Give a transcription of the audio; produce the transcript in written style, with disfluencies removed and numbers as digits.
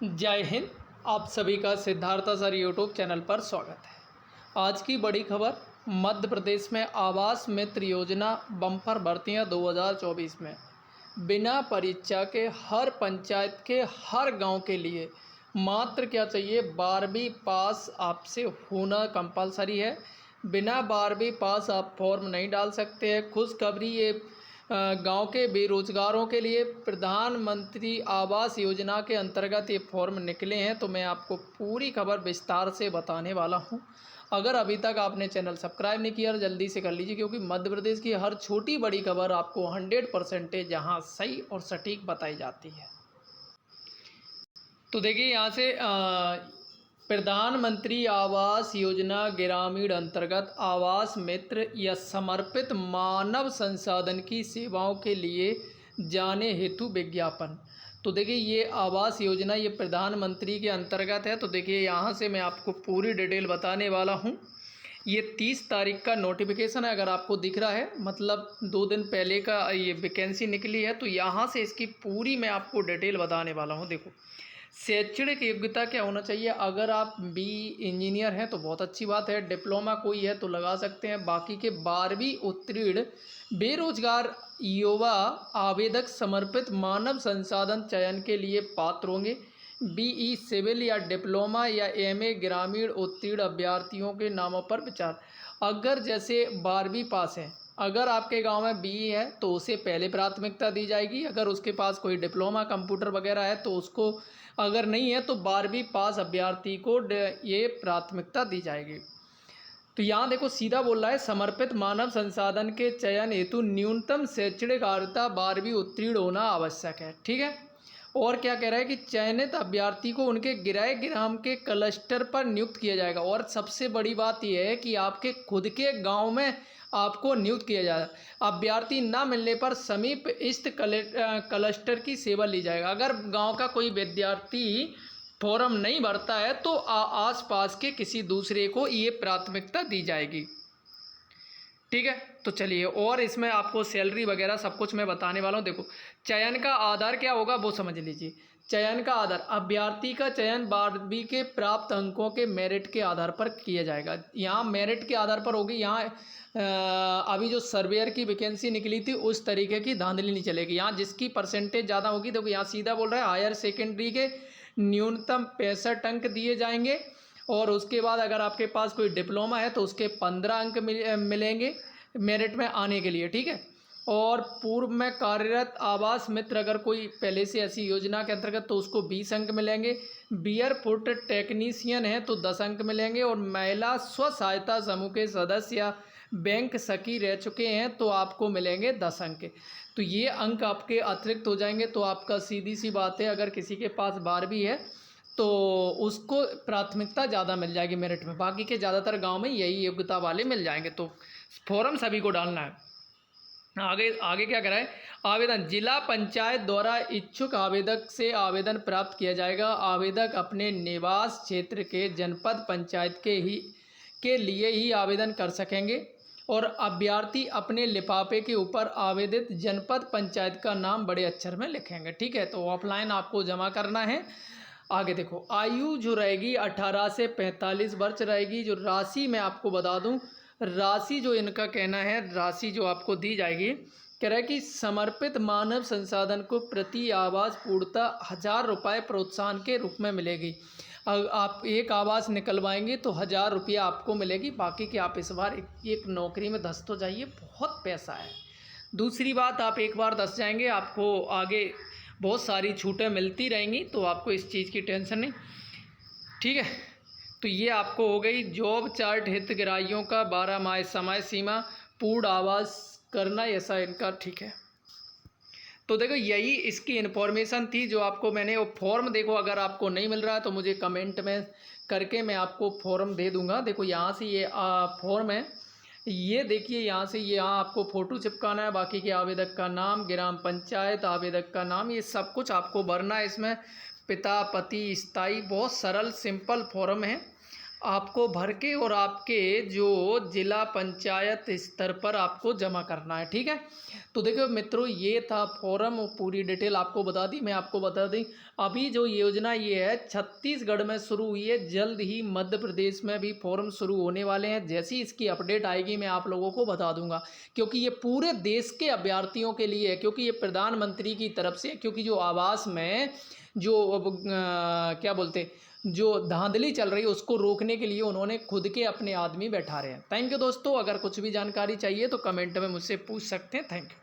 जय हिंद। आप सभी का सिद्धार्थ सर यूट्यूब चैनल पर स्वागत है। आज की बड़ी खबर, मध्य प्रदेश में आवास मित्र योजना बम्पर भर्तियां 2024 में बिना परीक्षा के हर पंचायत के हर गांव के लिए मात्र क्या चाहिए, 12वीं पास आपसे होना कंपलसरी है। बिना 12वीं पास आप फॉर्म नहीं डाल सकते हैं। खुशखबरी ये गांव के बेरोजगारों के लिए प्रधानमंत्री आवास योजना के अंतर्गत ये फॉर्म निकले हैं, तो मैं आपको पूरी खबर विस्तार से बताने वाला हूं। अगर अभी तक आपने चैनल सब्सक्राइब नहीं किया तो जल्दी से कर लीजिए, क्योंकि मध्य प्रदेश की हर छोटी बड़ी खबर आपको 100% यहाँ सही और सटीक बताई जाती है। तो देखिए यहाँ से प्रधानमंत्री आवास योजना ग्रामीण अंतर्गत आवास मित्र या समर्पित मानव संसाधन की सेवाओं के लिए जाने हेतु विज्ञापन। तो देखिए ये आवास योजना ये प्रधानमंत्री के अंतर्गत है। तो देखिए यहाँ से मैं आपको पूरी डिटेल बताने वाला हूँ। ये 30 तारीख का नोटिफिकेशन है, अगर आपको दिख रहा है, मतलब 2 दिन पहले का ये वैकेंसी निकली है। तो यहाँ से इसकी पूरी मैं आपको डिटेल बताने वाला हूँ। देखो, शैक्षणिक योग्यता क्या होना चाहिए। अगर आप बी इंजीनियर हैं तो बहुत अच्छी बात है, डिप्लोमा कोई है तो लगा सकते हैं। बाकी के 12वीं उत्तीर्ण बेरोजगार युवा आवेदक समर्पित मानव संसाधन चयन के लिए पात्र होंगे। बीई सिविल या डिप्लोमा या एमए ग्रामीण उत्तीर्ण अभ्यर्थियों के नामों पर विचार। अगर जैसे 12वीं पास है, अगर आपके गांव में बीई है तो उसे पहले प्राथमिकता दी जाएगी। अगर उसके पास कोई डिप्लोमा कंप्यूटर वगैरह है तो उसको, अगर नहीं है तो 12वीं पास अभ्यर्थी को ये प्राथमिकता दी जाएगी। तो यहाँ देखो सीधा बोल रहा है, समर्पित मानव संसाधन के चयन हेतु न्यूनतम शैक्षणिक अर्हता 12वीं उत्तीर्ण होना आवश्यक है। ठीक है। और क्या कह रहा है कि चयनित अभ्यर्थी को उनके गृह ग्राम के क्लस्टर पर नियुक्त किया जाएगा। और सबसे बड़ी बात यह है कि आपके खुद के गांव में आपको नियुक्त किया जाएगा। अभ्यर्थी न मिलने पर समीप स्थित क्लस्टर की सेवा ली जाएगा। अगर गांव का कोई विद्यार्थी फॉर्म नहीं भरता है तो आसपास के किसी दूसरे को ये प्राथमिकता दी जाएगी। ठीक है। तो चलिए, और इसमें आपको सैलरी वगैरह सब कुछ मैं बताने वाला हूँ। देखो, चयन का आधार क्या होगा वो समझ लीजिए। चयन का आधार, अभ्यर्थी का चयन 12वीं के प्राप्त अंकों के मेरिट के आधार पर किया जाएगा। यहाँ मेरिट के आधार पर होगी। यहाँ अभी जो सर्वेयर की वैकेंसी निकली थी उस तरीके की धांधली नहीं चलेगी। यहाँ जिसकी परसेंटेज ज़्यादा होगी, देखो यहाँ सीधा बोल रहा है, हायर सेकेंडरी के न्यूनतम 65 अंक दिए जाएंगे। और उसके बाद अगर आपके पास कोई डिप्लोमा है तो उसके 15 अंक मिलेंगे मेरिट में आने के लिए। ठीक है। और पूर्व में कार्यरत आवास मित्र अगर कोई पहले से ऐसी योजना के अंतर्गत तो उसको 20 अंक मिलेंगे। बियर फुट टेक्नीशियन है तो 10 अंक मिलेंगे। और महिला स्व सहायता समूह के सदस्य या बैंक सखी रह चुके हैं तो आपको मिलेंगे 10 अंक। तो ये अंक आपके अतिरिक्त हो जाएंगे। तो आपका सीधी सी बात है, अगर किसी के पास 12वीं है तो उसको प्राथमिकता ज़्यादा मिल जाएगी मेरिट में। बाकी के ज़्यादातर गांव में यही योग्यता वाले मिल जाएंगे। तो फॉर्म सभी को डालना है। आगे क्या कराए, आवेदन जिला पंचायत द्वारा इच्छुक आवेदक से आवेदन प्राप्त किया जाएगा। आवेदक अपने निवास क्षेत्र के जनपद पंचायत के लिए ही आवेदन कर सकेंगे। और अभ्यर्थी अपने लिफाफे के ऊपर आवेदित जनपद पंचायत का नाम बड़े अक्षर में लिखेंगे। ठीक है। तो ऑफलाइन आपको जमा करना है। आगे देखो, आयु जो रहेगी 18 से 45 वर्ष रहेगी। जो राशि मैं आपको बता दूं, राशि जो इनका कहना है, राशि जो आपको दी जाएगी, कह रहा है कि समर्पित मानव संसाधन को प्रति आवास पूर्णतः 1000 रुपये प्रोत्साहन के रूप में मिलेगी। आप एक आवास निकलवाएंगे तो 1000 रुपया आपको मिलेगी। बाकी कि आप इस बार एक नौकरी में धस तो जाइए, बहुत पैसा है। दूसरी बात, आप एक बार धस जाएंगे आपको आगे बहुत सारी छूटें मिलती रहेंगी, तो आपको इस चीज़ की टेंशन नहीं। ठीक है। तो ये आपको हो गई जॉब चार्ट हितग्राहियों का 12 माह समय सीमा पूर्ण आवास करना, ऐसा इनका। ठीक है। तो देखो यही इसकी इन्फॉर्मेशन थी जो आपको मैंने, वो फॉर्म देखो, अगर आपको नहीं मिल रहा है तो मुझे कमेंट में करके मैं आपको फॉर्म दे दूंगा। देखो यहाँ से ये फॉर्म है, ये देखिए यहाँ से, यहाँ आपको फ़ोटो चिपकाना है। बाकी के आवेदक का नाम, ग्राम पंचायत, आवेदक का नाम, ये सब कुछ आपको भरना है। इसमें पिता, पति, स्थायी, बहुत सरल सिंपल फॉर्म है। आपको भर के और आपके जो जिला पंचायत स्तर पर आपको जमा करना है, ठीक है। तो देखो मित्रों, ये था फॉर्म और पूरी डिटेल आपको बता दी। मैं आपको बता दी अभी जो योजना ये है छत्तीसगढ़ में शुरू हुई है, जल्द ही मध्य प्रदेश में भी फॉर्म शुरू होने वाले हैं। जैसी इसकी अपडेट आएगी मैं आप लोगों को बता दूंगा, क्योंकि ये पूरे देश के अभ्यर्थियों के लिए है, क्योंकि ये प्रधानमंत्री की तरफ से, क्योंकि जो आवास में जो क्या बोलते जो धांधली चल रही है उसको रोकने के लिए उन्होंने खुद के अपने आदमी बैठा रहे हैं। थैंक यू दोस्तों, अगर कुछ भी जानकारी चाहिए तो कमेंट में मुझसे पूछ सकते हैं। Thank you.